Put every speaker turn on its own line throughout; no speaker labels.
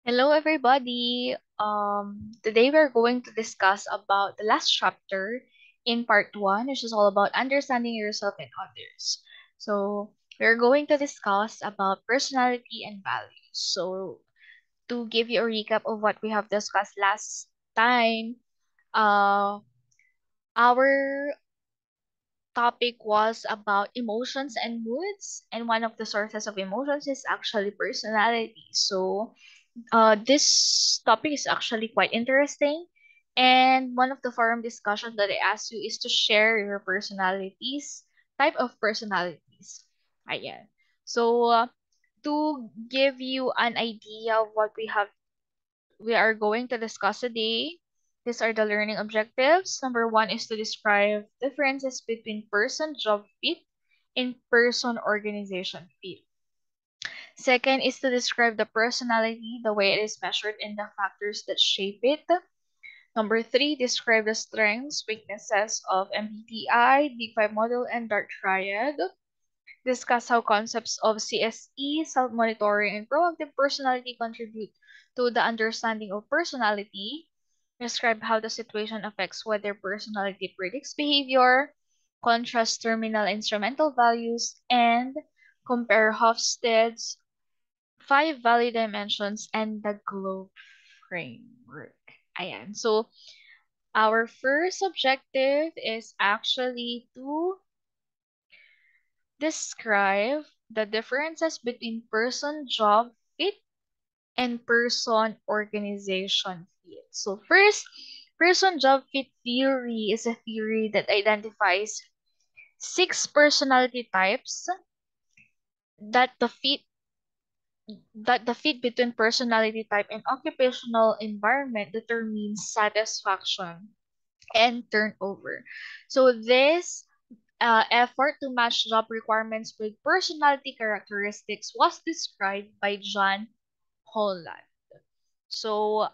Hello, everybody. Today we're going to discuss about the last chapter in part one, which is all about understanding yourself and others. So we're going to discuss about personality and values. So to give you a recap of what we have discussed last time, uh, our topic was about emotions and moods, and one of the sources of emotions is actually personality. So this topic is actually quite interesting. And one of the forum discussions that I asked you is to share your personalities, type of personalities. Ayan. So, to give you an idea of what we are going to discuss today, these are the learning objectives. Number one is to describe differences between person job fit and person organization fit. Second is to describe the personality, the way it is measured, and the factors that shape it. Number three, describe the strengths, weaknesses of MBTI, Big Five model, and Dark Triad. Discuss how concepts of CSE, self-monitoring, and proactive personality contribute to the understanding of personality. Describe how the situation affects whether personality predicts behavior. Contrast terminal instrumental values, and compare Hofstede's five value dimensions and the globe framework. Ayan. So, our first objective is actually to describe the differences between person job fit and person organization fit. So, first, person job fit theory is a theory that identifies six personality types that the fit the fit between personality type and occupational environment determines satisfaction and turnover. So this effort to match job requirements with personality characteristics was described by John Holland. So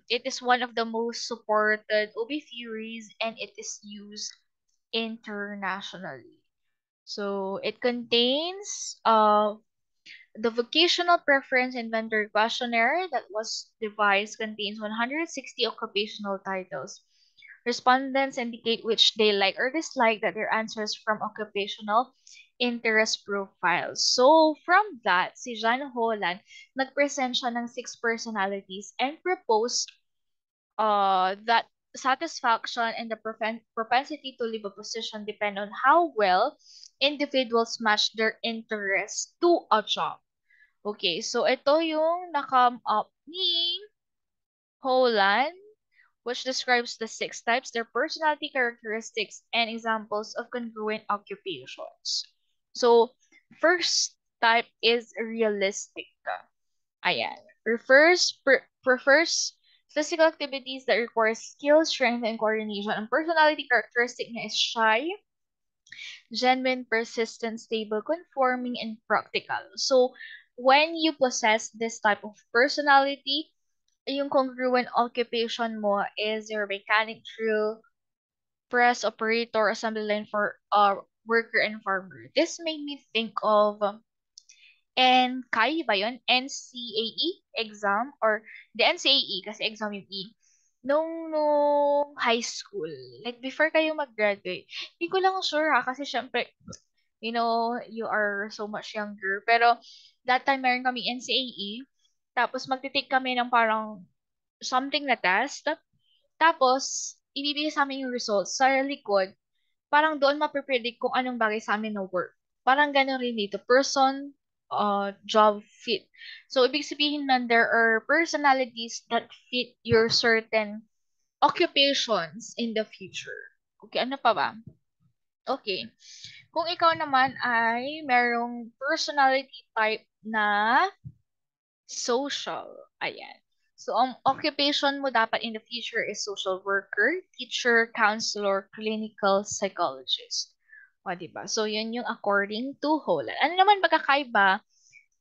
it is one of the most supported OB theories and it is used internationally. So it contains the vocational preference inventory questionnaire that was devised contains 160 occupational titles. Respondents indicate which they like or dislike that their answers from occupational interest profiles. So, from that, si John Holland nag-present siya ng six personalities and proposed that satisfaction and the propensity to leave a position depend on how well individuals match their interests to a job. Okay, so ito yung na-come up ni Holland, which describes the six types, their personality characteristics, and examples of congruent occupations. So, first type is realistic. Ayan. Prefers physical activities that require skill, strength, and coordination. Ang personality characteristic niya is shy, genuine, persistent, stable, conforming, and practical. So, when you possess this type of personality, yung congruent occupation mo is your mechanic, drill, press operator, assembly line for worker and farmer. This made me think of NCAE ba yun? NCAE exam or the NCAE kasi exam yung E. Nung high school, like before kayo mag-graduate, hindi ko lang sure ha, kasi syempre, you are so much younger. Pero, that time meron kami NCAE, tapos magte-take kami ng parang something na test, tapos, ibibigay sa amin yung results sa likod, parang doon mapipredict kung anong bagay sa amin na work. Parang ganun rin dito, person, job fit. So, ibig sabihin nun, there are personalities that fit your certain occupations in the future. Okay, ano pa ba? Okay. Kung ikaw naman ay merong personality type na social. Ayan. So, ang occupation mo dapat in the future is social worker, teacher, counselor, clinical psychologist. O, diba? So, yun yung according to Holland. Ano naman pagkakaiba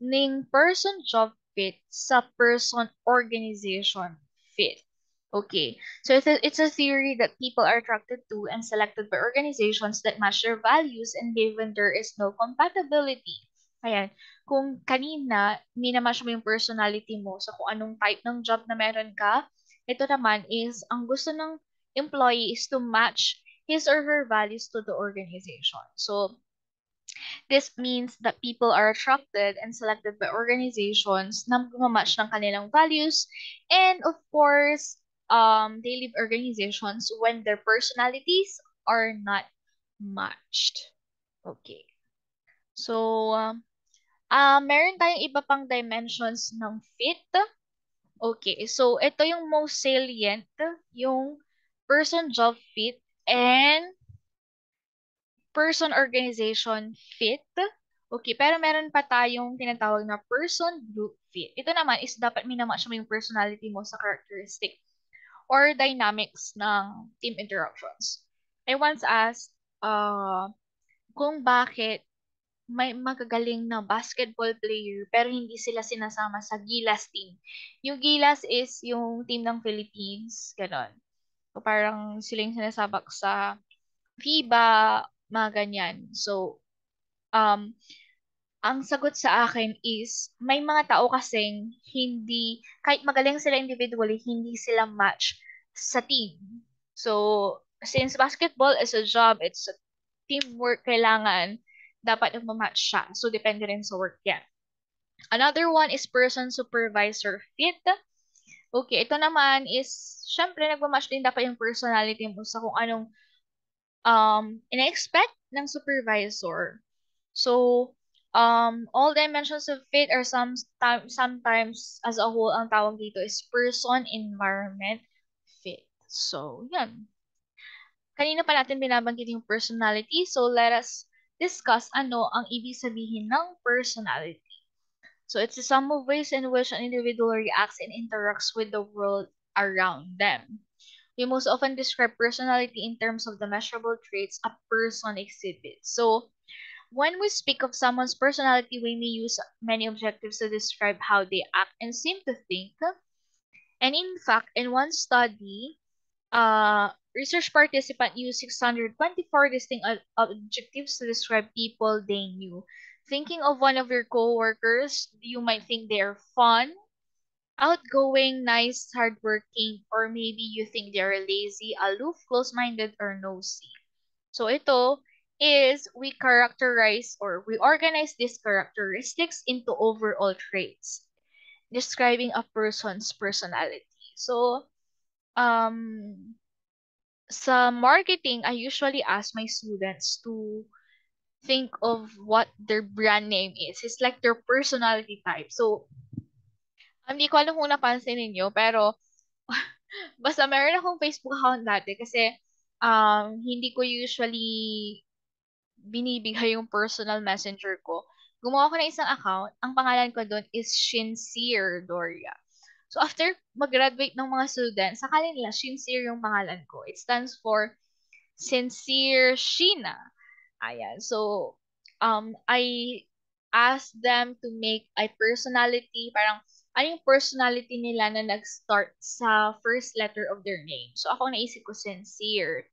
ng person job fit sa person organization fit? Okay. So, it's a theory that people are attracted to and selected by organizations that match their values and given there is no compatibility Ayan. Kung kanina, minamatch mo yung personality mo sa kung anong type ng job na meron ka, ito naman is, ang gusto ng employee is to match his or her values to the organization. So, this means that people are attracted and selected by organizations na match ng kanilang values. And of course, they leave organizations when their personalities are not matched. Okay. So, meron tayong iba pang dimensions ng fit. Okay, so ito yung most salient, yung person job fit and person organization fit. Okay, pero meron pa tayong tinatawag na person group fit. Ito naman is dapat minamatch mo yung personality mo sa characteristic or dynamics ng team interactions. I once asked kung bakit may magagaling na basketball player pero hindi sila sinasama sa Gilas team. Yung Gilas is yung team ng Philippines, ganon. So, parang sila yung sinasabak sa FIBA, mga ganyan. So, um, ang sagot sa akin is, may mga tao kasing hindi, kahit magaling sila individually, hindi sila match sa team. So, since basketball is a job, it's a teamwork, kailangan dapat nagmamatch siya. So, depende rin sa work yan. Another one is person supervisor fit. Okay, ito naman is, syempre, nagmamatch din dapat yung personality mo sa kung anong ina-expect ng supervisor. So, all dimensions of fit are sometimes as a whole, ang tawag dito is person environment fit. So, yan. Kanina pa natin binabanggit yung personality, so let us discuss ano ang ibig sabihin ng personality. So, it's the sum of ways in which an individual reacts and interacts with the world around them. We most often describe personality in terms of the measurable traits a person exhibits. So, when we speak of someone's personality, we may use many adjectives to describe how they act and seem to think. And in fact, in one study, research participant used 624 distinct adjectives to describe people they knew. Thinking of one of your coworkers, you might think they're fun, outgoing, nice, hardworking, or maybe you think they're lazy, aloof, close-minded, or nosy. So ito is we characterize or we organize these characteristics into overall traits describing a person's personality. So, um, sa marketing, I usually ask my students to think of what their brand name is. It's like their personality type. So, hindi ko alam kung napansin ninyo, pero basta meron akong Facebook account dati kasi hindi ko usually binibigay yung personal messenger ko. Gumawa ko ng isang account. Ang pangalan ko doon is Sincere Doria. So, after mag-graduate ng mga students, sakali nila Sincere yung pangalan ko. It stands for Sincere Sheena. Ayan. So, I asked them to make a personality, parang ano yung personality nila na nag-start sa first letter of their name. So, ako naisip ko sincere.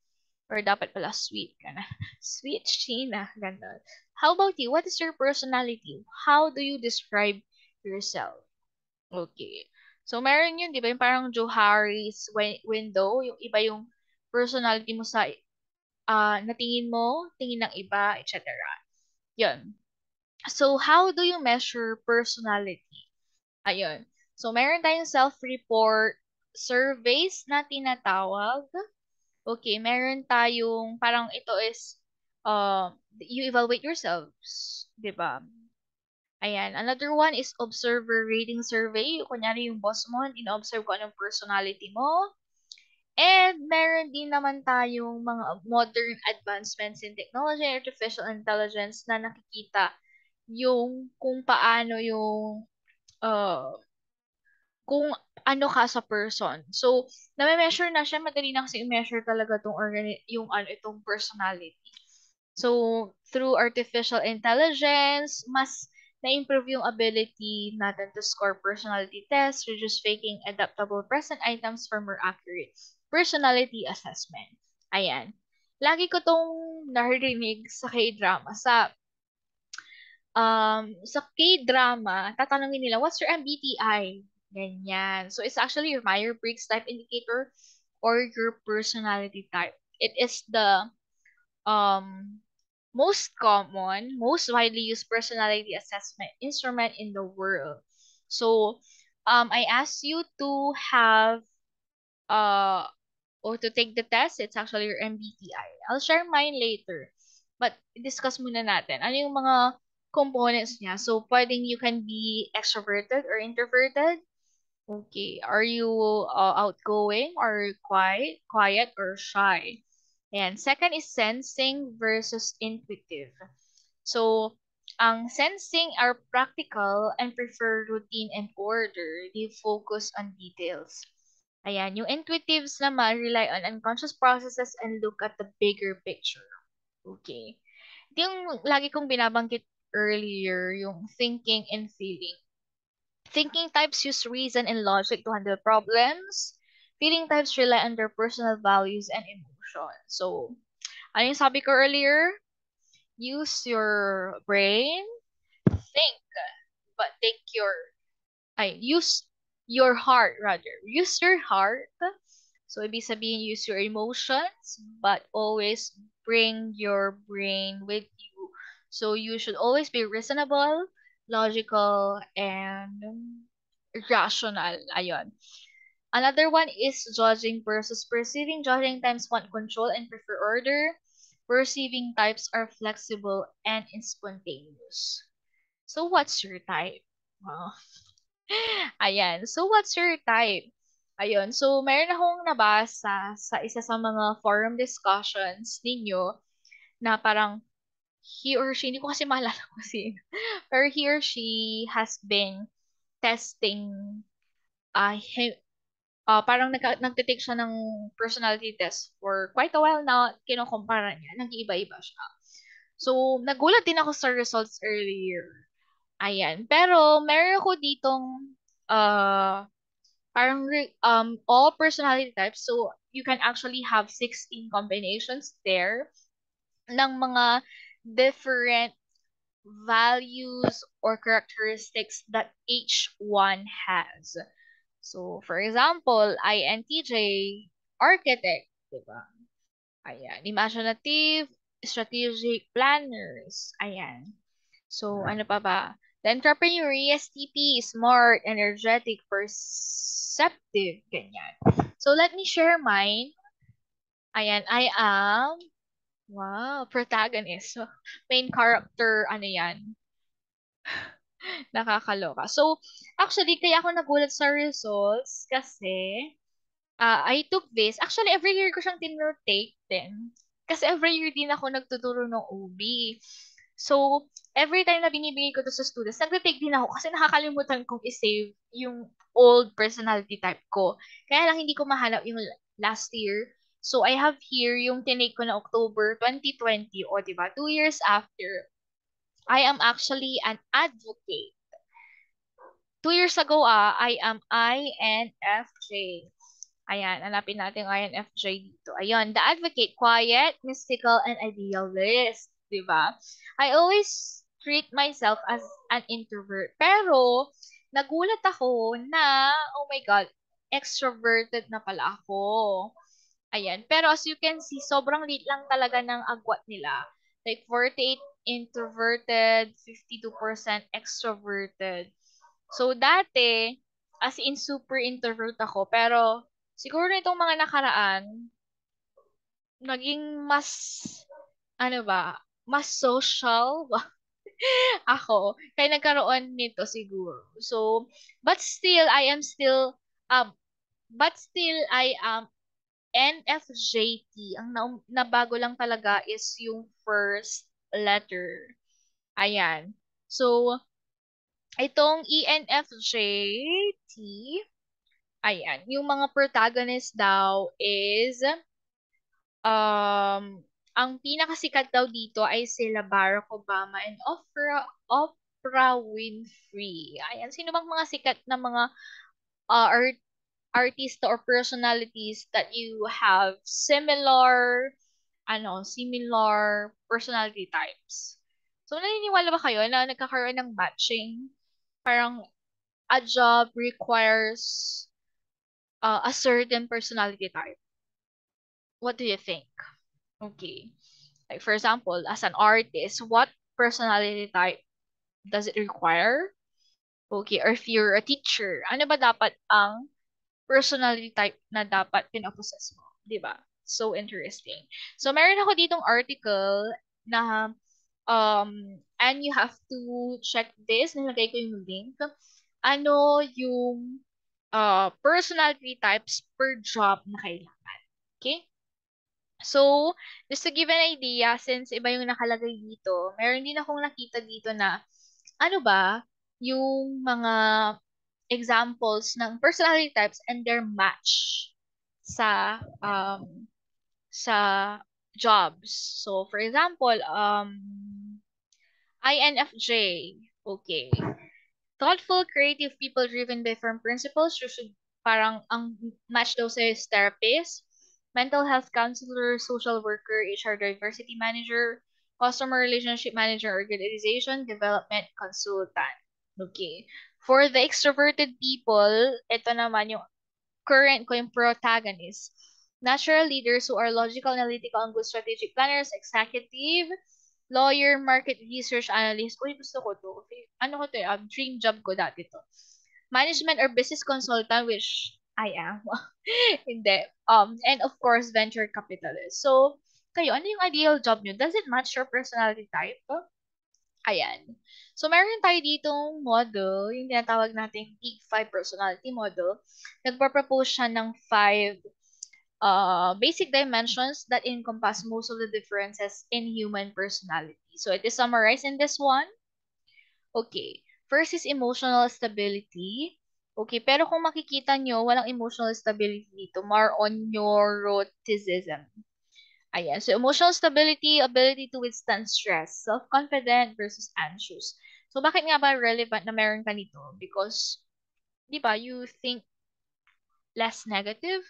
Or dapat pala sweet ka na. Sweet Sheena. Ganon. How about you? What is your personality? How do you describe yourself? Okay. So, meron yun, di ba? Yung parang Joe Harris window. Yung iba yung personality mo sa natingin mo, tingin ng iba, etc. Yun. So, how do you measure personality? Ayun. So, meron tayong self-report surveys na tinatawag. Okay, meron tayong, parang ito is, you evaluate yourselves, di ba? Ayan. Another one is observer rating survey. Kunyari yung boss mo, ina-observe ko anong personality mo. And meron din naman tayong mga modern advancements in technology and artificial intelligence na nakikita yung kung paano yung uh, kung ano ka sa person. So, na-measure na siya, madali na kasi i-measure talaga yung itong personality. So, through artificial intelligence, mas na-improve yung ability natin to score personality tests, reduce faking adaptable present items for more accurate personality assessment. Ayan. Lagi ko tong narinig sa K-drama, sa sa K-drama, tatanungin nila, what's your MBTI? Ganyan. So, it's actually your Myers-Briggs type indicator or your personality type. It is the um most common, most widely used personality assessment instrument in the world. So, I asked you to have uh or to take the test. It's actually your MBTI. I'll share mine later. But discuss muna natin. Ano yung mga components niya? So, pwedeng you can be extroverted or introverted. Okay. Are you outgoing or quiet or shy? And second is sensing versus intuitive. So, ang sensing are practical and prefer routine and order. They focus on details. Ayan, yung intuitives naman rely on unconscious processes and look at the bigger picture. Okay. Ito yung lagi kong binabanggit earlier, yung thinking and feeling. Thinking types use reason and logic to handle problems. Feeling types rely on their personal values and emotion. So, ano yung sabi ko earlier? Use your brain, think, but take your use your heart rather. Use your heart. So, ibig sabihin, use your emotions, but always bring your brain with you. So, you should always be reasonable, logical, and rational. Ayun. Another one is judging versus perceiving. Judging times want control and prefer order. Perceiving types are flexible and spontaneous. So, what's your type? Wow. Ayan. So, what's your type? Ayun. So, meron akong nabasa sa isa sa mga forum discussions ninyo na parang he or she, hindi ko kasi maalala kasi, pero he or she has been testing, he, parang nagtitake siya ng personality test for quite a while na kinukumpara niya. Nag-iiba-iba siya. So, nagulat din ako sa results earlier. Ayan. Pero, meron ako ditong uh, parang all personality types. So, you can actually have 16 combinations there ng mga different values or characteristics that each one has. So, for example, INTJ, architect, diba? Ayan. Imaginative, strategic planners. Ayan. So, ano pa ba? The entrepreneur, ESTP, smart, energetic, perceptive, ganyan. So, let me share mine. Ayan, I am, wow, protagonist. So, main character, ano yan, nakakaloka. So, actually, kaya ako nagulat sa results kasi I took this. Actually, every year ko siyang tinotake din. Kasi every year din ako nagtuturo ng OB. So, every time na binibigay ko to sa students, nagtitake din ako kasi nakakalimutan kong i-save yung old personality type ko. Kaya lang hindi ko mahanap yung last year. So, I have here yung tinake ko na October 2020. O, diba? 2 years after, I am actually an advocate. 2 years ago, I am INFJ. Ayan, hanapin natin ang INFJ dito. Ayun, the advocate, quiet, mystical, and idealist. Diba? I always treat myself as an introvert. Pero, nagulat ako na, oh my God, extroverted na pala ako. Ayan. Pero as you can see, sobrang liit lang talaga ng agwat nila. Like 48 introverted, 52% extroverted. So, dati, as in super introvert ako. Pero, siguro nitong mga nakaraan, naging mas, ano ba, mas social ba ako. Kaya nagkaroon nito siguro. So, but still, I am still, but still, I am NFJT. Ang nabago lang talaga is yung first letter. Ayan. So, itong ENFJT, ayan, yung mga protagonist daw is, ang pinakasikat daw dito ay sila Barack Obama and Oprah Winfrey. Ayan, sino bang mga sikat na mga artista or personalities that you have similar personality types? So, naniniwala ba kayo na nagkakaroon ng matching? Parang a job requires a certain personality type. What do you think? Okay. Like for example, as an artist, what personality type does it require? Okay, or if you're a teacher, ano ba dapat ang personality type na dapat pinapossess mo? 'Di ba? So interesting. So meron ako ditong article na and you have to check this, nilagay ko yung link. Ano yung personality types per job na kailangan. Okay? So, just to give an idea, since iba yung nakalagay dito, meron din akong nakita dito na, ano ba, yung mga examples ng personality types and their match sa, sa jobs. So, for example, INFJ. Okay. Thoughtful, creative people driven by firm principles. You should parang ang match daw sa'yo is therapist, mental health counselor, social worker, HR diversity manager, customer relationship manager, organization development consultant. Okay. For the extroverted people, ito naman yung current ko yung protagonist. Natural leaders who are logical, analytical, and good strategic planners, executive, lawyer, market research analyst. Uy, gusto ko to. Ano ko to, dream job ko dati to. Management or business consultant, which I am. Hindi. And of course, venture capitalist. So, kayo, ano yung ideal job nyo? Does it match your personality type? Ayan. So, meron tayo ditong model, yung tinatawag nating Big Five personality model. Nagpropose siya ng five basic dimensions that encompass most of the differences in human personality. So, it is summarized in this one. Okay. First is emotional stability. Okay, pero kung makikita nyo, walang emotional stability dito. More on neuroticism. Ayan. So, emotional stability, ability to withstand stress, self-confident versus anxious. So, bakit nga ba relevant na meron ka nito? Because, di ba, you think less negative,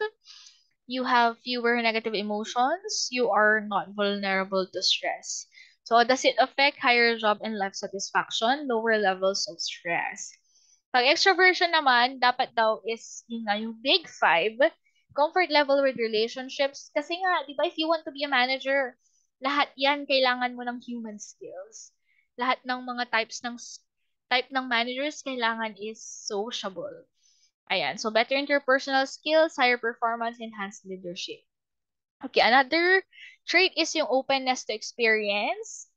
you have fewer negative emotions, you are not vulnerable to stress. So, does it affect higher job and life satisfaction, lower levels of stress? Pag extroversion naman, dapat daw is yun nga, yung big five, comfort level with relationships. Kasi nga, di ba, if you want to be a manager, lahat yan kailangan mo ng human skills. Lahat ng mga type ng managers kailangan is sociable. Ayan. So, better interpersonal skills, higher performance, enhanced leadership. Okay, another trait is yung openness to experience.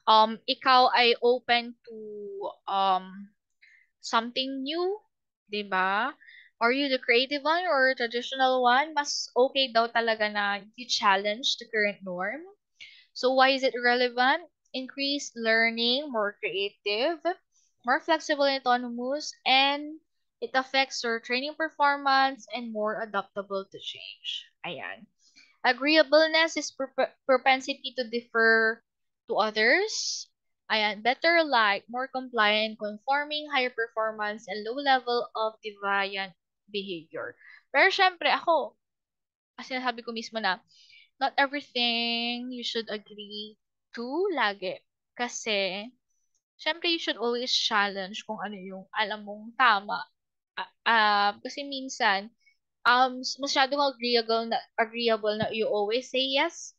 Ikaw ay open to something new, 'di ba? Are you the creative one or traditional one? Mas okay daw talaga na you challenge the current norm. So why is it relevant? Increased learning, more creative, more flexible and autonomous, and it affects your training performance and more adaptable to change. Ayan. Agreeableness is propensity to differ to others. Ayan. Better like, more compliant, conforming, higher performance, and low level of deviant behavior. Pero syempre, ako, kasi nasabi ko mismo na, not everything you should agree to lagi. Kasi, syempre, you should always challenge kung ano yung alam mong tama. Kasi minsan, masyadong agreeable na you always say yes,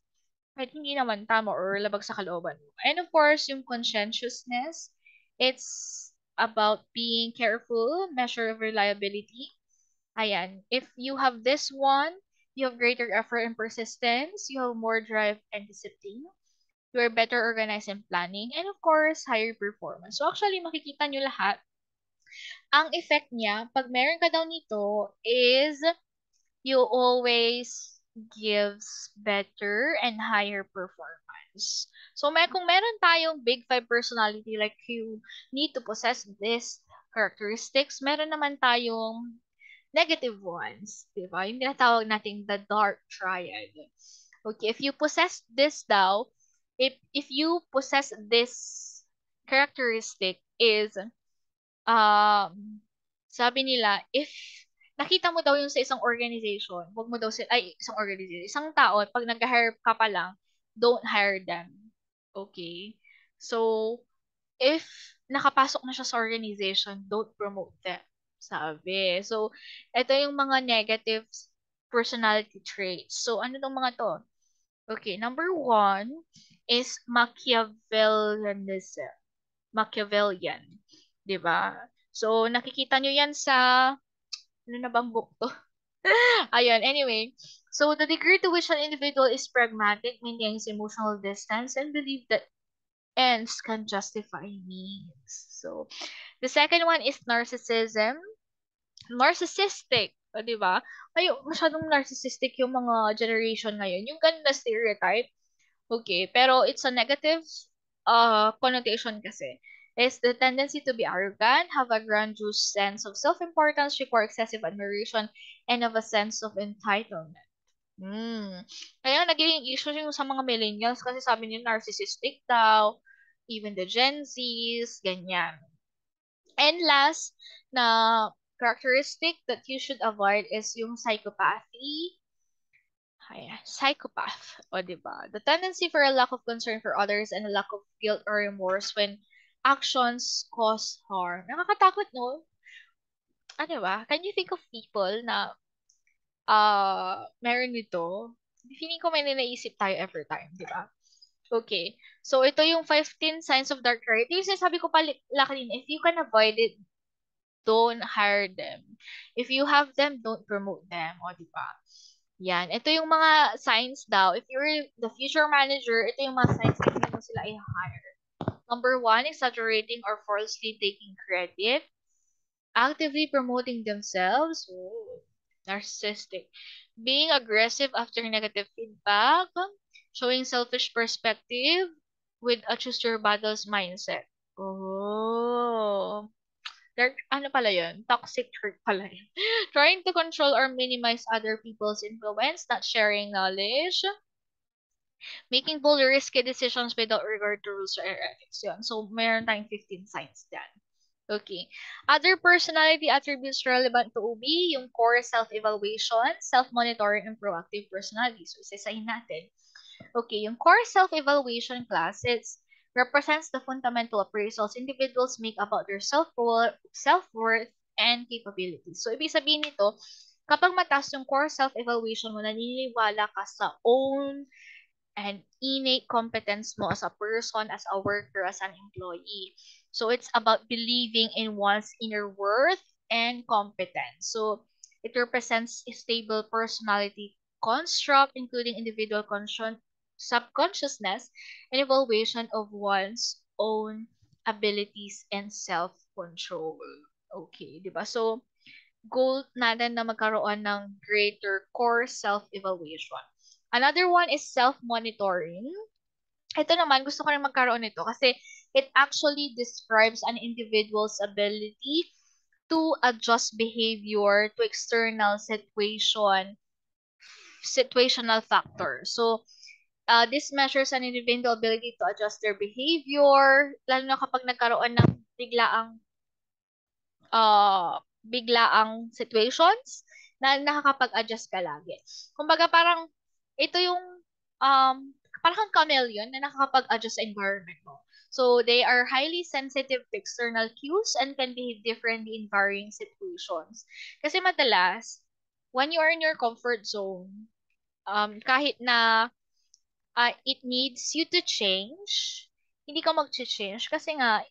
kahit hindi naman tama or labag sa kalooban mo. And of course, yung conscientiousness, it's about being careful, measure of reliability. Ayan, if you have this one, you have greater effort and persistence, you have more drive and discipline, you are better organized in planning, and of course, higher performance. So actually, makikita nyo lahat, ang effect niya, pag meron ka daw nito, is you always gives better and higher performance. So, kung meron tayong big five personality, like you need to possess this characteristics, meron naman tayong negative ones, di ba? Yung tinatawag natin the dark triad. Okay, if you possess this daw, if you possess this characteristic is sabi nila, if nakita mo daw yun sa isang organization, wag mo daw isang organization, isang tao, pag nag-hire ka pa lang, don't hire them. Okay? So, if nakapasok na siya sa organization, don't promote them. Sabi. So, ito yung mga negative personality traits. So, ano tong mga to? Okay, number one is Machiavellianism. Machiavellian. 'Di ba? So, nakikita nyo yan sa, ano na bang book to? Ayun, anyway. So, the degree to which an individual is pragmatic, maintains emotional distance, and believe that ends can justify means. So, the second one is narcissism. Narcissistic, o, 'di ba? Ay, masyadong narcissistic yung mga generation ngayon. Yung ganun na stereotype. Okay, pero it's a negative connotation kasi. It's the tendency to be arrogant, have a grandiose sense of self-importance, require excessive admiration, and have a sense of entitlement. Hmm. Kaya naging issue yung sa mga millennials kasi sabi nila narcissistic daw, even the Gen Zs, ganyan. And last na characteristic that you should avoid is yung psychopathy. Ayan, psychopath. O, di ba? The tendency for a lack of concern for others and a lack of guilt or remorse when actions cause harm. Nakakatakot, no? Ano ba? Can you think of people na meron nito? Feeling ko may ninaisip tayo every time, di ba? Okay. So, ito yung 15 signs of dark character. Yung sinasabi ko pala kanina, if you can avoid it, don't hire them. If you have them, don't promote them. O, di ba? Yan. Ito yung mga signs daw. If you're the future manager, ito yung mga signs na hindi mo sila i-hire. Number one, exaggerating or falsely taking credit. Actively promoting themselves. Oh, narcissistic. Being aggressive after negative feedback. Showing selfish perspective with a choose your battles mindset. Oh. Dark, ano pala yun? Toxic trait pala yun. Trying to control or minimize other people's influence, not sharing knowledge, making bold or risky decisions without regard to rules or ethics. Yun. So, meron tayong 15 signs dyan. Okay. Other personality attributes relevant to OB, yung core self-evaluation, self-monitoring, and proactive personality. So, isa-isahin natin. Okay, yung core self-evaluation class, represents the fundamental appraisals individuals make about their self-worth and capabilities. So, ibig sabihin nito, kapag mataas yung core self-evaluation mo, naniniwala ka sa own and innate competence mo as a person, as a worker, as an employee. So it's about believing in one's inner worth and competence. So it represents a stable personality construct, including individual subconsciousness and evaluation of one's own abilities and self-control. Okay, di ba? So, goal natin na magkaroon ng greater core self-evaluation. Another one is self-monitoring. Ito naman, gusto ko rin magkaroon nito kasi it actually describes an individual's ability to adjust behavior to external situational factors. So, this measures an individual ability to adjust their behavior, lalo na kapag nagkaroon ng biglaang situations na nakakapag-adjust ka lagi. Kumbaga parang ito yung um parang kang chameleon na nakakapag-adjust sa environment mo. So they are highly sensitive to external cues and can behave differently in varying situations. Kasi madalas when you are in your comfort zone, kahit na it needs you to change, hindi ka mag-change kasi nga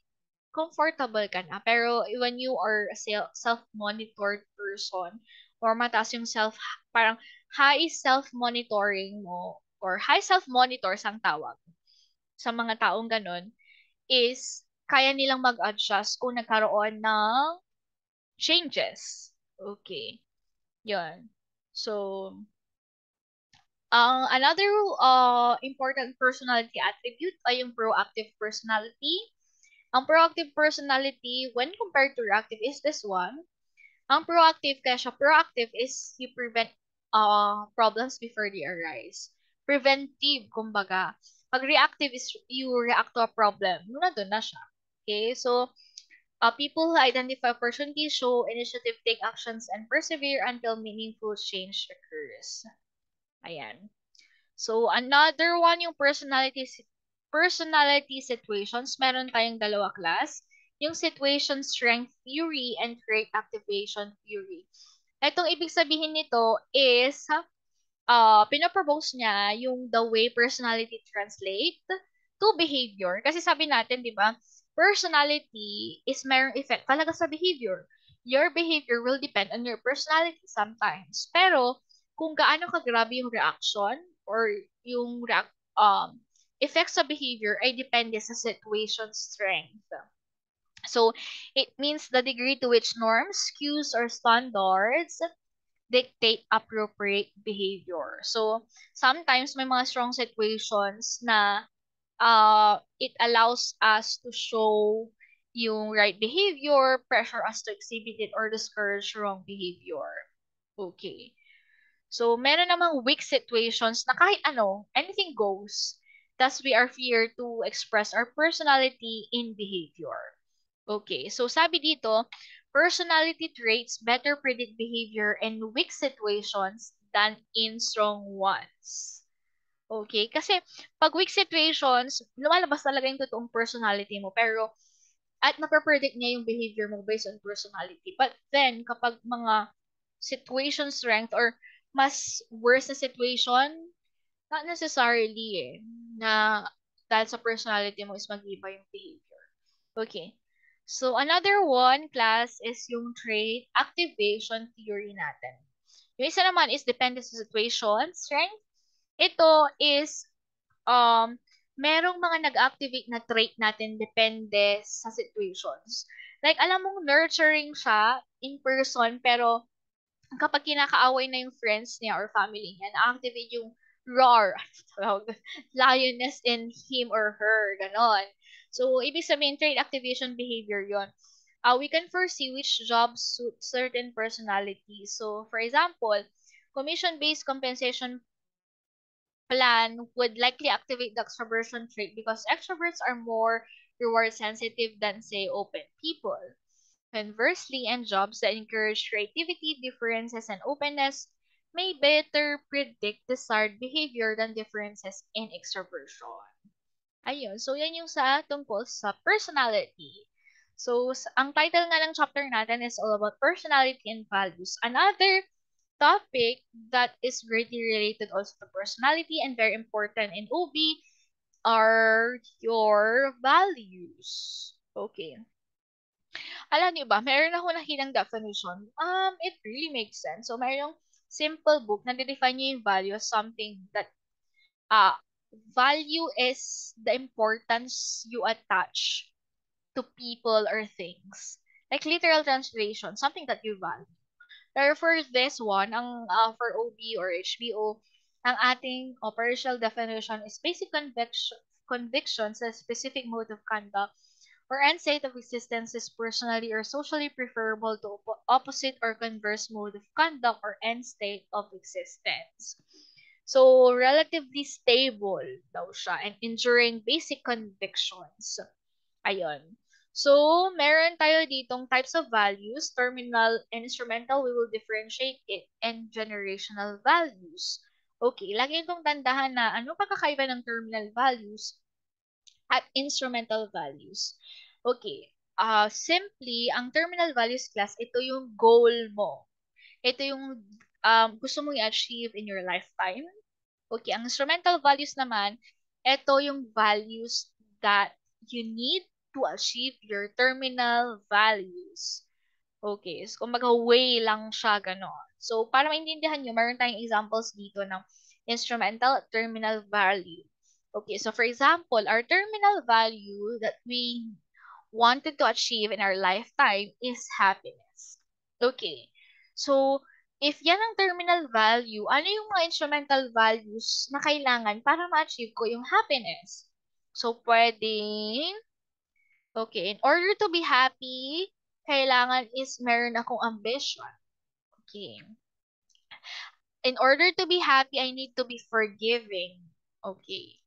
comfortable ka na. Pero when you are a self-monitored person or mataas yung parang high self-monitoring mo or high self-monitors ang tawag sa mga taong ganun is kaya nilang mag-adjust kung nagkaroon ng changes. Okay. Yun. So, another important personality attribute ay yung proactive personality. Ang proactive personality, when compared to reactive, is this one. Ang proactive, kaya siya proactive is you prevent problems before they arise. Preventive, kumbaga. Pag reactive is you react to a problem. Doon na siya. Okay, so people who identify opportunities, show initiative, take actions, and persevere until meaningful change occurs. Ayan. So, another one yung personality personality situations, meron tayong dalawa class. Yung situation strength theory and trait activation theory. Itong ibig sabihin nito is pinopropose niya yung the way personality translate to behavior. Kasi sabi natin, di ba, personality is merong effect talaga sa behavior. Your behavior will depend on your personality sometimes. Pero, kung gaano kagrabe yung reaction or yung effect sa behavior ay depende sa situation strength. So, it means the degree to which norms, cues, or standards dictate appropriate behavior. So, sometimes may mga strong situations na it allows us to show yung right behavior, pressure us to exhibit it, or discourage wrong behavior. Okay. So, meron namang weak situations na kahit ano, anything goes. Thus, we are feared to express our personality in behavior. Okay, so sabi dito, personality traits better predict behavior in weak situations than in strong ones. Okay, kasi pag weak situations, lumalabas talaga yung totoong personality mo, pero at napapredict niya yung behavior mo based on personality. But then, kapag mga situation strength or mas worse na situation, not necessarily na dahil sa personality mo is mag-iba yung behavior. Okay. So, another one class is yung trait activation theory natin. Yung isa naman is dependent sa situation strength. Ito is merong mga nag-activate na trait natin depende sa situations. Like, alam mong nurturing siya in person, pero kapag kinakaaway na yung friends niya or family niya, na-activate yung roar, lioness in him or her, ganon. So, ibig sabihin, trait activation behavior yon. We can foresee which jobs suit certain personalities. So, for example, commission-based compensation plan would likely activate the extroversion trait because extroverts are more reward sensitive than, say, open people. Conversely, and jobs that encourage creativity, differences, and openness may better predict desired behavior than differences in extroversion. Ayun, so yan yung sa tungkol sa personality. So, ang title nga ng chapter natin is all about personality and values. Another topic that is greatly related also to personality and very important in OB are your values. Okay. Alam niyo ba, meron ako nakitang definition. It really makes sense. So, mayroong simple book na define niya yung value as something that, uh, value is the importance you attach to people or things. Like literal translation, something that you value. Pero for this one, for OB or HBO, ang ating operational definition is basic convictions a specific mode of conduct or end state of existence is personally or socially preferable to opposite or converse mode of conduct or end state of existence. So, relatively stable daw siya and enduring basic convictions. Ayun. So, meron tayo ditong types of values, terminal and instrumental, we will differentiate it, and generational values. Okay, lagi itong tandahan na ano pagkakaiba ng terminal values at instrumental values. Okay, simply, ang terminal values class, ito yung goal mo. Ito yung gusto mong i-achieve in your lifetime. Okay, ang instrumental values naman, ito yung values that you need to achieve your terminal values. Okay, so kumbaga way lang siya ganon. So, para maintindihan nyo, meron tayong examples dito ng instrumental at terminal value. Okay, so for example, our terminal value that we wanted to achieve in our lifetime is happiness. Okay, so if yan ang terminal value, ano yung mga instrumental values na kailangan para ma-achieve ko yung happiness? So, pwedeng, okay, in order to be happy, kailangan is meron akong ambition. Okay. In order to be happy, I need to be forgiving. Okay.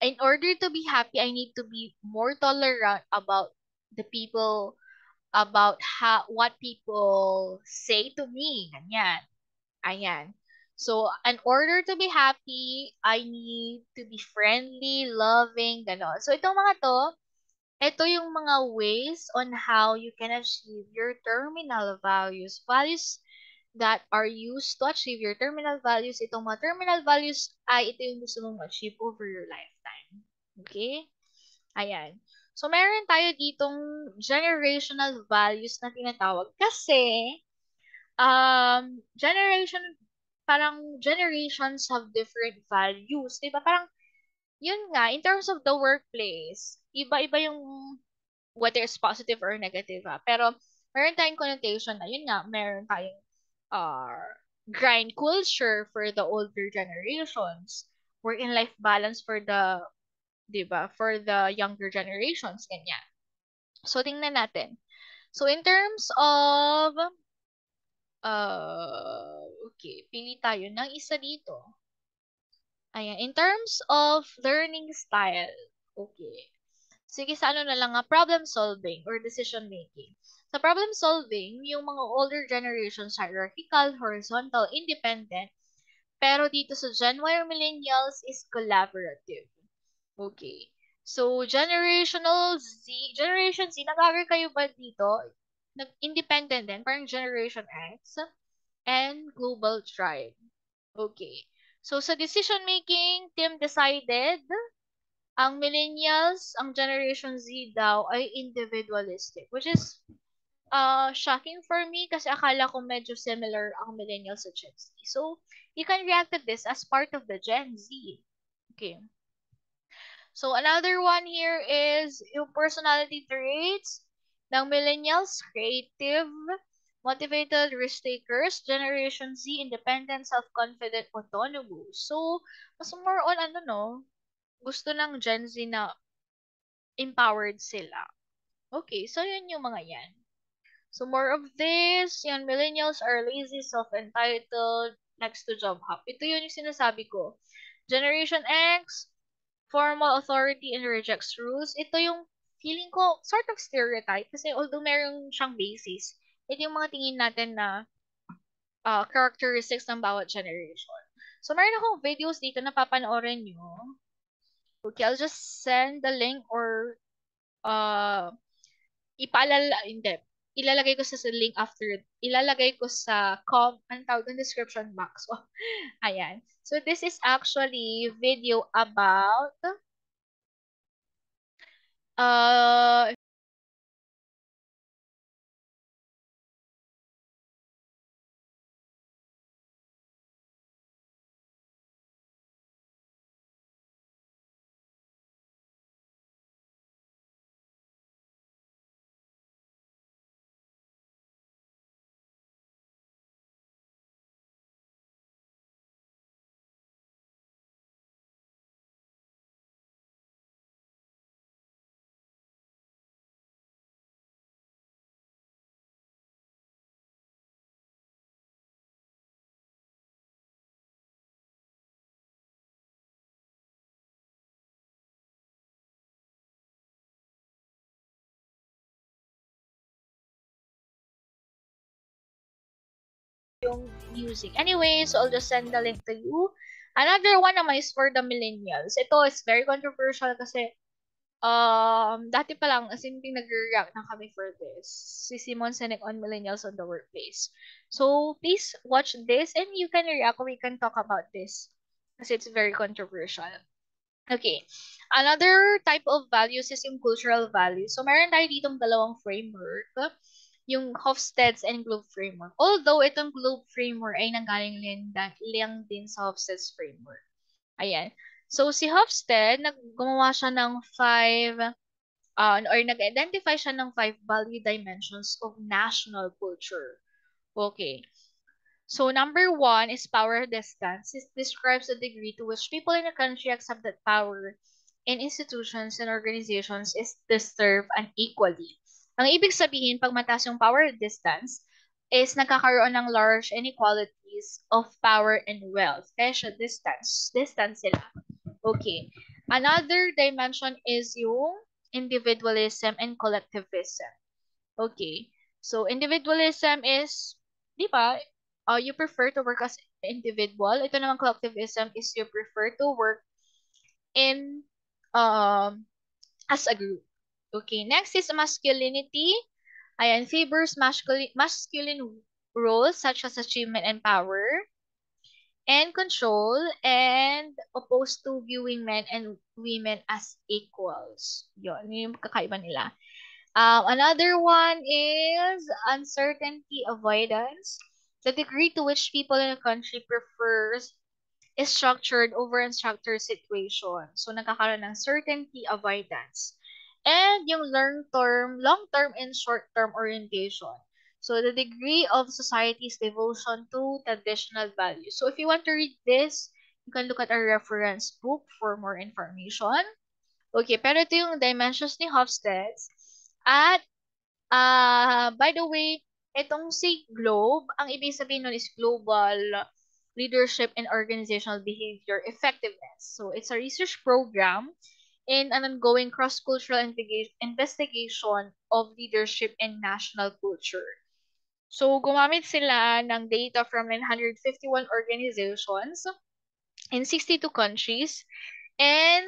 In order to be happy, I need to be more tolerant about the people, about what people say to me. Ganyan. Ayan. So, in order to be happy, I need to be friendly, loving, gano'n. So, itong mga to, ito yung mga ways on how you can achieve your terminal values. Values that are used to achieve your terminal values. Itong mga terminal values ay ito yung gusto mong achieve over your lifetime. Okay? Ayan. So, meron tayo ditong generational values na tinatawag. Kasi, parang generations have different values. Diba? Parang, yun nga, in terms of the workplace, iba-iba yung whether it's positive or negative ha. Pero, meron tayong connotation na, yun nga, meron tayong uh, grind culture for the older generations. Work-and-life balance for the, di ba, for the younger generations, ganyan. So, tingnan natin. So, in terms of, okay, pili tayo ng isa dito. Ayan, in terms of learning style, okay. Sige, sa ano na lang nga, problem solving or decision making. Sa problem solving, yung mga older generations hierarchical, horizontal, independent, pero dito sa Gen Y or millennials is collaborative. Okay. So, Generation Z, nag-agree kayo ba dito? Independent din, parang Generation X and Global Tribe. Okay. So, sa decision making, team decided, ang millennials, ang Generation Z daw ay individualistic, which is shocking for me kasi akala ko medyo similar ang millennials sa Gen Z. So, you can react to this as part of the Gen Z. Okay. So, another one here is yung personality traits ng millennials, creative, motivated, risk takers, Generation Z, independent, self-confident, autonomous. So, mas more on ano no, gusto ng Gen Z na empowered sila. Okay, so yun yung mga yan. So, more of this, yan, millennials are lazy, self-entitled, next to job hop. Ito yun yung sinasabi ko. Generation X, formal authority and rejects rules. Ito yung feeling ko sort of stereotype kasi although meron siyang basis, ito yung mga tingin natin na characteristics ng bawat generation. So, meron akong videos dito na papanoorin nyo. Okay, I'll just send the link or uh, hindi. Ilalagay ko sa link after. Ilalagay ko sa anong tawag ng description box. So, ayan. So, this is actually video about uh yung music. Anyway, so I'll just send the link to you. Another one naman is for the millennials. Ito is very controversial kasi dati pa lang, as in, nag-react na kami for this. Si Simon Sinek on millennials on the workplace. So, please watch this and you can react. We can talk about this kasi it's very controversial. Okay. Another type of values is yung cultural values. So, meron tayo ditong dalawang framework, yung Hofstede's and Globe framework. Although, itong Globe framework ay nanggaling lang din sa Hofstede's framework. Ayan. So, si Hofstede, gumawa siya ng or nag-identify siya ng 5 value dimensions of national culture. Okay. So, number 1 is power distance. It describes the degree to which people in a country accept that power in institutions and organizations is disturbed unequally. Ang ibig sabihin, pag mataas yung power distance, is nagkakaroon ng large inequalities of power and wealth. Kaya siya distance. Distance sila. Okay. Another dimension is yung individualism and collectivism. Okay. So, individualism is, di ba, you prefer to work as individual. Ito naman collectivism is you prefer to work in um as a group. Okay, next is masculinity. Ayan, favors masculine roles such as achievement and power and control, and opposed to viewing men and women as equals. Yun yung kakaiba nila. Another one is uncertainty avoidance. The degree to which people in a country prefers is structured over unstructured situation. So, nagkakaroon ng certainty avoidance. And yung long-term and short-term orientation. So, the degree of society's devotion to traditional values. So, if you want to read this, you can look at our reference book for more information. Okay, pero ito yung dimensions ni Hofstede. At, by the way, itong si GLOBE, ang ibig sabihin nun is Global Leadership and Organizational Behavior Effectiveness. So, it's a research program in an ongoing cross-cultural investigation of leadership and national culture. So, gumamit sila ng data from 951 organizations in 62 countries, and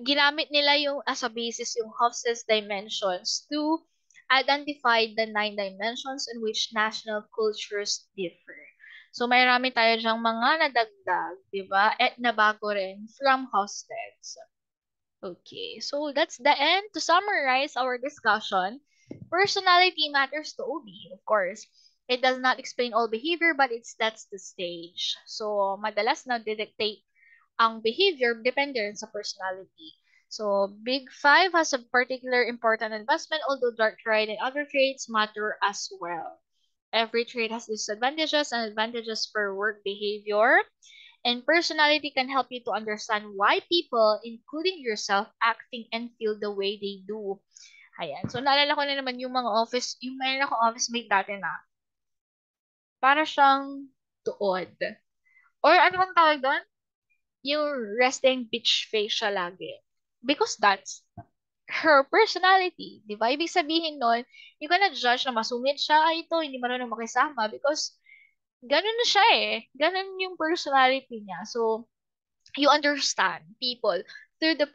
ginamit nila yung as a basis yung Hofstede's dimensions to identify the 9 dimensions in which national cultures differ. So, may rami tayo dyang mga nadagdag, di ba? At nabago rin from Hofstede's. Okay, so that's the end. To summarize our discussion, personality matters to OB, of course. It does not explain all behavior, but that's the stage. So, madalas na dictate ang behavior depende rin sa personality. So, Big Five has a particular important investment, although dark trait and other traits matter as well. Every trait has disadvantages and advantages for work behavior, and personality can help you to understand why people, including yourself, acting and feel the way they do. Ayan. So, naalala ko na naman yung mga yung mayroon akong office mate dati na para siyang tuod. Or ano bang tawag doon? Yung resting bitch face siya lagi. Because that's her personality. Di ba? Ibig sabihin nun, you cannot judge na masungit siya, ay ito, hindi marunong makisama because ganun na siya eh. Ganun yung personality niya. So, you understand people through their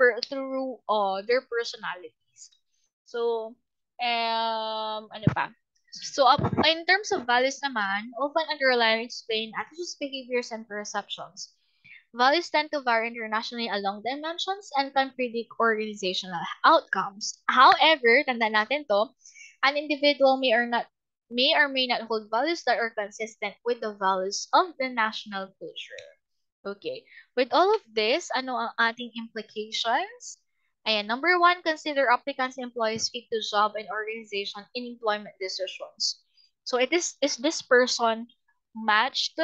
personalities. So, ano pa? So, in terms of values naman, often underline explain attitudes, behaviors, and perceptions. Values tend to vary internationally along dimensions and can predict organizational outcomes. However, tanda natin to, an individual may or may not hold values that are consistent with the values of the national culture. Okay. With all of this, ano ang ating implications? Ayan, number one, consider applicants and employees fit to job and organization in employment decisions. So, is this person matched?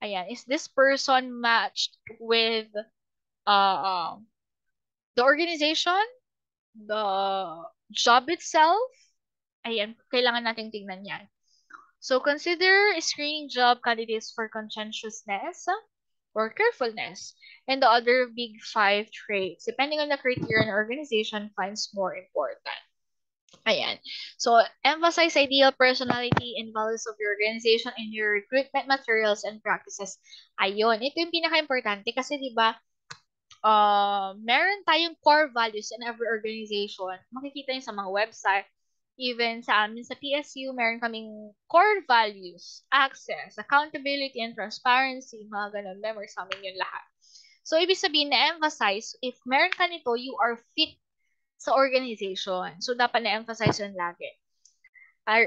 Ayan, is this person matched with uh, the organization, the job itself? Ayan, kailangan nating tingnan yan. So, consider screening job candidates for conscientiousness or carefulness and the other big five traits, depending on the criteria an organization finds more important. Ayan. So, emphasize ideal personality and values of your organization in your recruitment materials and practices. Ayun, ito yung pinaka-importante kasi 'di ba, meron tayong core values in every organization. Makikita niyo sa mga website, even sa amin sa PSU, meron kaming core values, access, accountability, and transparency, mga ganun, memory sa amin yun lahat. So, ibig sabihin na-emphasize, if meron ka nito, you are fit sa organization. So, dapat na-emphasize yun lagi.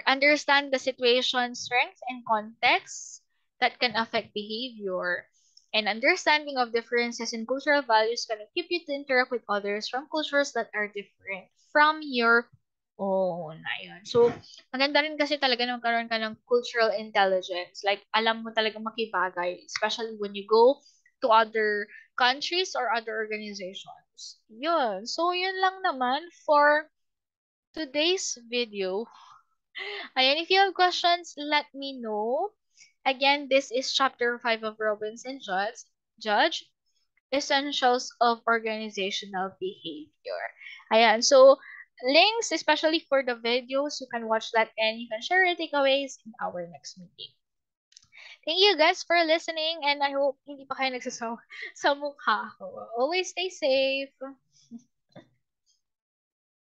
Understand the situation, strengths, and context that can affect behavior. And understanding of differences in cultural values can equip you to interact with others from cultures that are different from your own. Ayun. So, maganda rin kasi talaga nung karoon ka ng cultural intelligence. Like, alam mo talaga makibagay, especially when you go to other countries or other organizations. Yun. So, yun lang naman for today's video. Ayan, if you have questions, let me know. Again, this is chapter 5 of Robinson Judge, Essentials of Organizational Behavior. Ayan, so, links, especially for the videos. You can watch that and you can share your takeaways in our next meeting. Thank you guys for listening and I hope hindi pa kayo nagsasawa sa mukha ko. Always stay safe.